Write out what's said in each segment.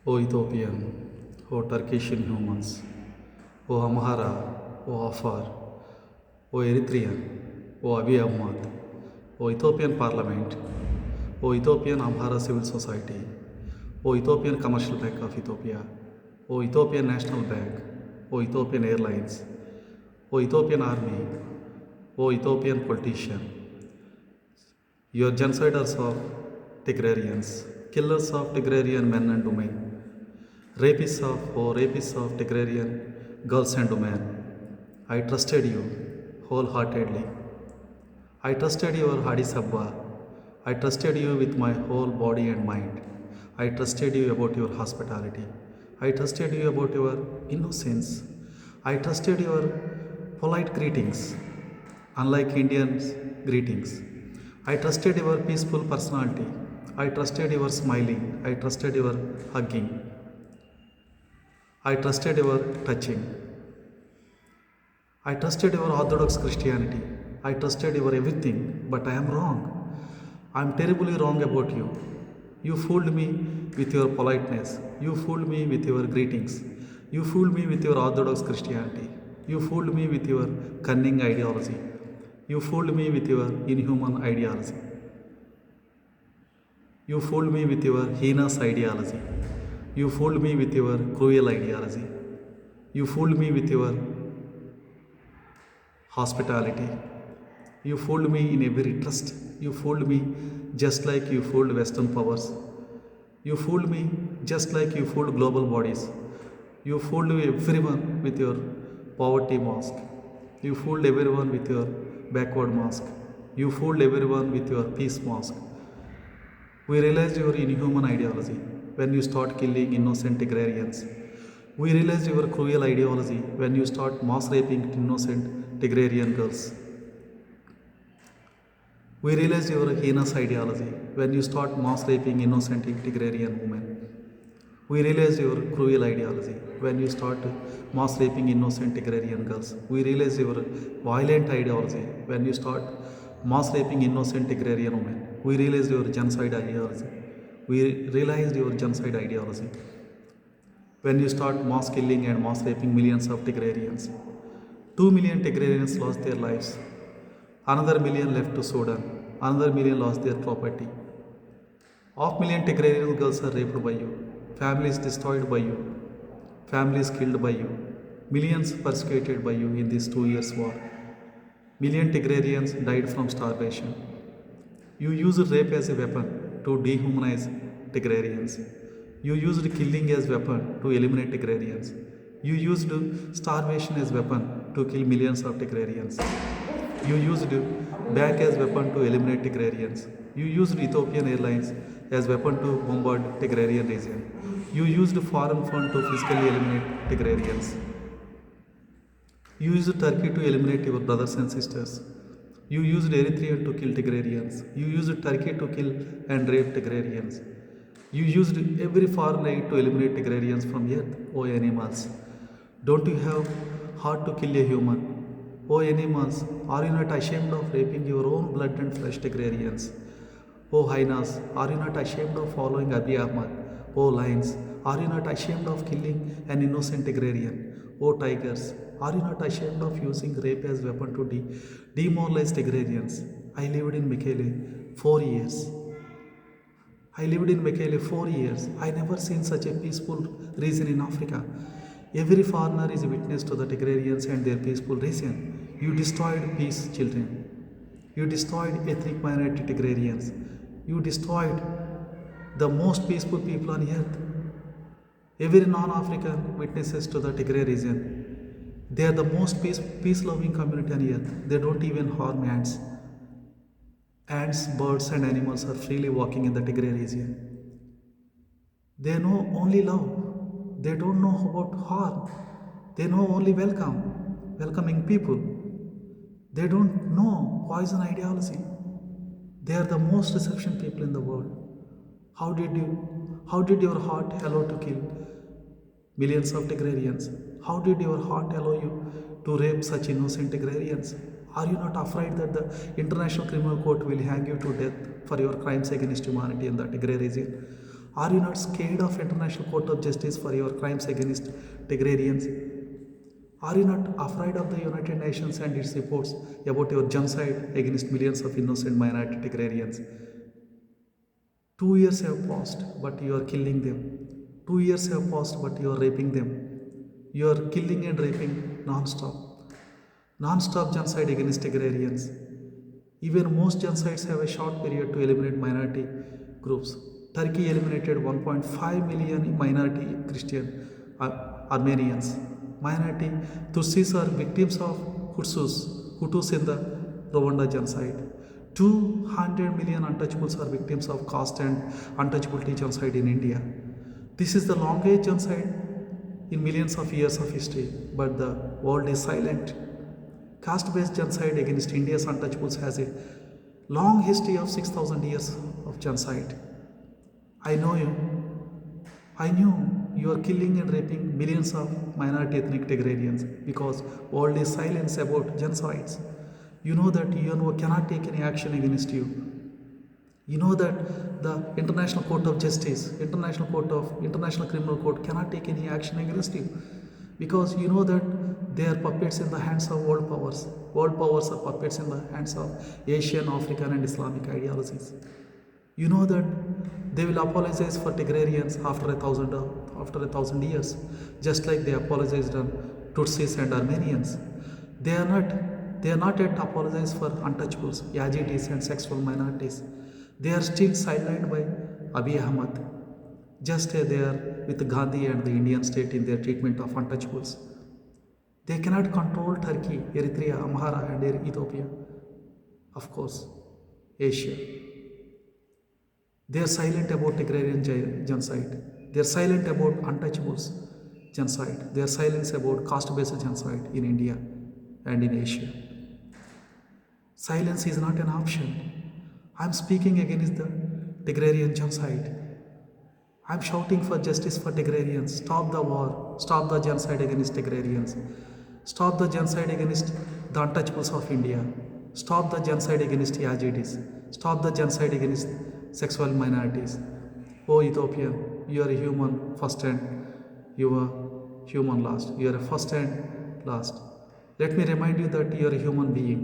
O Ethiopian, O Turkish inhumans, O Amhara, O Afar, O Eritrean, O Abiy Ahmed, O Ethiopian Parliament, O Ethiopian Amhara Civil Society, O Ethiopian Commercial Bank of Ethiopia, O Ethiopian National Bank, O Ethiopian Airlines, O Ethiopian Army, O Ethiopian politician, your genociders of Tigrarians, killers of Tigrarian men and women, rapists of Tigrarian girls and women, I trusted you wholeheartedly. I trusted your Hadis Abba. I trusted you with my whole body and mind. I trusted you about your hospitality. I trusted you about your innocence. I trusted your polite greetings, unlike Indians' greetings. I trusted your peaceful personality. I trusted your smiling. I trusted your hugging. I trusted your touching. I trusted your Orthodox Christianity. I trusted your everything, but I am wrong. I am terribly wrong about you. You fooled me with your politeness. You fooled me with your greetings. You fooled me with your Orthodox Christianity. You fooled me with your cunning ideology. You fooled me with your inhuman ideology. You fooled me with your heinous ideology. You fooled me with your cruel ideology. You fooled me with your hospitality. You fooled me in every trust. You fooled me just like you fooled Western powers. You fooled me just like you fooled global bodies. You fooled everyone with your poverty mask. You fooled everyone with your backward mask. You fooled everyone with your peace mask. We realized your inhuman ideology when you start killing innocent agrarians. We realized your cruel ideology when you start mass raping innocent Tigrarian girls. We realized your heinous ideology when you start mass raping innocent Tigrarian women. We realized your cruel ideology when you start mass raping innocent Tigrarian girls. We realized your violent ideology when you start mass raping innocent Tigrarian women. We realized your genocide ideology. We realized your genocide ideology when you start mass killing and mass raping millions of Tigrarians. 2 million Tigrarians lost their lives. Another million left to Sudan. Another million lost their property. 500,000 Tigrarian girls are raped by you. Families destroyed by you. Families killed by you. Millions persecuted by you in this 2 years war. Million Tigrarians died from starvation. You used rape as a weapon to dehumanize Tigrarians. You used killing as weapon to eliminate Tigrarians. You used starvation as weapon to kill millions of Tigrarians. You used bank as weapon to eliminate Tigrarians. You used Ethiopian Airlines as weapon to bombard Tigrarian region. You used foreign fund to physically eliminate Tigrarians. You used Turkey to eliminate your brothers and sisters. You used Eritrea to kill Tigrarians. You used Turkey to kill and rape Tigrarians. You used every foreign aid to eliminate Tigrarians from earth, O animals. Don't you have heart to kill a human? O animals, are you not ashamed of raping your own blood and flesh Tigrarians? O hyenas, are you not ashamed of following Abiy Ahmed? O lions, are you not ashamed of killing an innocent Tigrarian? O tigers, are you not ashamed of using rape as weapon to demoralize Tigrarians? I lived in Mekele 4 years. I lived in Mekele 4 years. I never seen such a peaceful region in Africa. Every foreigner is a witness to the Tigrarians and their peaceful region. You destroyed peace, children. You destroyed ethnic minority Tigrarians. You destroyed the most peaceful people on earth. Every non-African witnesses to the Tigray region. They are the most peace-loving community on earth. They don't even harm ants. Ants, birds and animals are freely walking in the Tigray region. They know only love. They don't know about harm. They know only welcoming people. They don't know poison ideology. They are the most reception people in the world. How did your heart allow to kill millions of Tigrarians? How did your heart allow you to rape such innocent Tigrarians? Are you not afraid that the International Criminal Court will hang you to death for your crimes against humanity in the Tigray region? Are you not scared of International Court of Justice for your crimes against Tigrayans? Are you not afraid of the United Nations and its reports about your genocide against millions of innocent minority Tigrayans? 2 years have passed, but you are killing them. 2 years have passed, but you are raping them. You are killing and raping non-stop. Non-stop genocide against Tigrayans. Even most genocides have a short period to eliminate minority groups. Turkey eliminated 1.5 million minority Christian Armenians. Minority Tutsis are victims of Hutus in the Rwanda genocide. 200 million untouchables are victims of caste and untouchability genocide in India. This is the longest genocide in millions of years of history, but the world is silent. Caste-based genocide against India's untouchables has a long history of 6,000 years of genocide. I know you. I knew you are killing and raping millions of minority ethnic Tigrayans because world is silent about genocides. You know that UNO cannot take any action against you. You know that the International Court of Justice, International Criminal Court cannot take any action against you because you know that they are puppets in the hands of world powers. World powers are puppets in the hands of Asian, African and Islamic ideologies. You know that they will apologize for Tigrayans after a thousand years, just like they apologized on Tutsis and Armenians. They are not yet apologized for untouchables, Yazidis and sexual minorities. They are still sidelined by Abiy Ahmed, just as they are with Gandhi and the Indian state in their treatment of untouchables. They cannot control Turkey, Eritrea, Amhara and Ethiopia. Of course, Asia. They are silent about Tigrayan genocide. They are silent about untouchables genocide. They are silent about caste-based genocide in India and in Asia. Silence is not an option. I am speaking against the Tigrayan genocide. I am shouting for justice for Tigrayans. Stop the war. Stop the genocide against Tigrayans. Stop the genocide against the untouchables of India. Stop the genocide against Yazidis. Stop the genocide against sexual minorities. Oh Ethiopian, you are a human first and you are human last. You are a first and last. Let me remind you that you are a human being.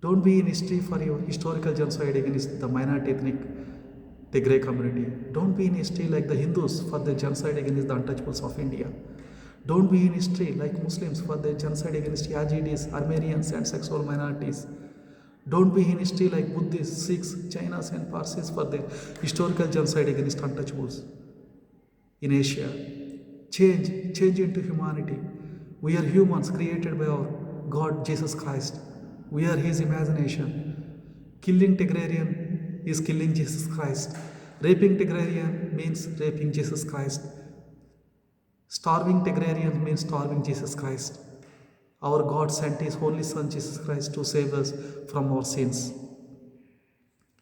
Don't be in history for your historical genocide against the minority ethnic Tigray community. Don't be in history like the Hindus for their genocide against the untouchables of India. Don't be in history like Muslims for their genocide against Yazidis, Armenians and sexual minorities. Don't be in history like Buddhists, Sikhs, Chinas and Parsis for their historical genocide against untouchables in Asia. Change into humanity. We are humans created by our God Jesus Christ. We are His imagination. Killing Tigrayan is killing Jesus Christ. Raping Tigrayan means raping Jesus Christ. Starving Tigrayans means starving Jesus Christ. Our God sent His only Son Jesus Christ to save us from our sins.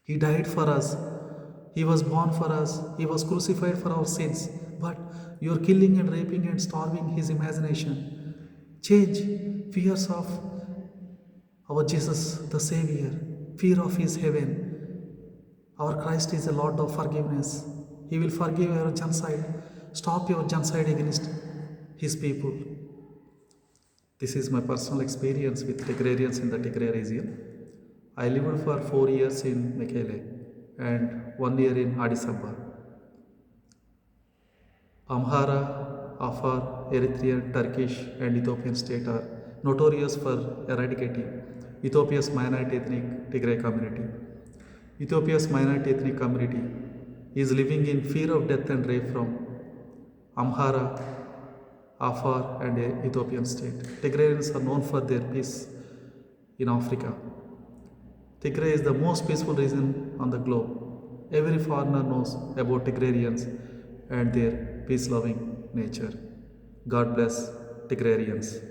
He died for us. He was born for us. He was crucified for our sins. But you are killing and raping and starving His imagination. Change fears of our Jesus, the Savior, fear of His heaven. Our Christ is a Lord of forgiveness. He will forgive your genocide. Stop your genocide against His people. This is my personal experience with Tigrayans in the Tigray region. I lived for 4 years in Mekele and 1 year in Addis Ababa. Amhara, Afar, Eritrean, Turkish and Ethiopian state are notorious for eradicating Ethiopia's minority ethnic Tigray community. Ethiopia's minority ethnic community is living in fear of death and rape from Amhara, Afar and Ethiopian state. Tigrayans are known for their peace in Africa. Tigray is the most peaceful region on the globe. Every foreigner knows about Tigrayans and their peace-loving nature. God bless Tigrayans.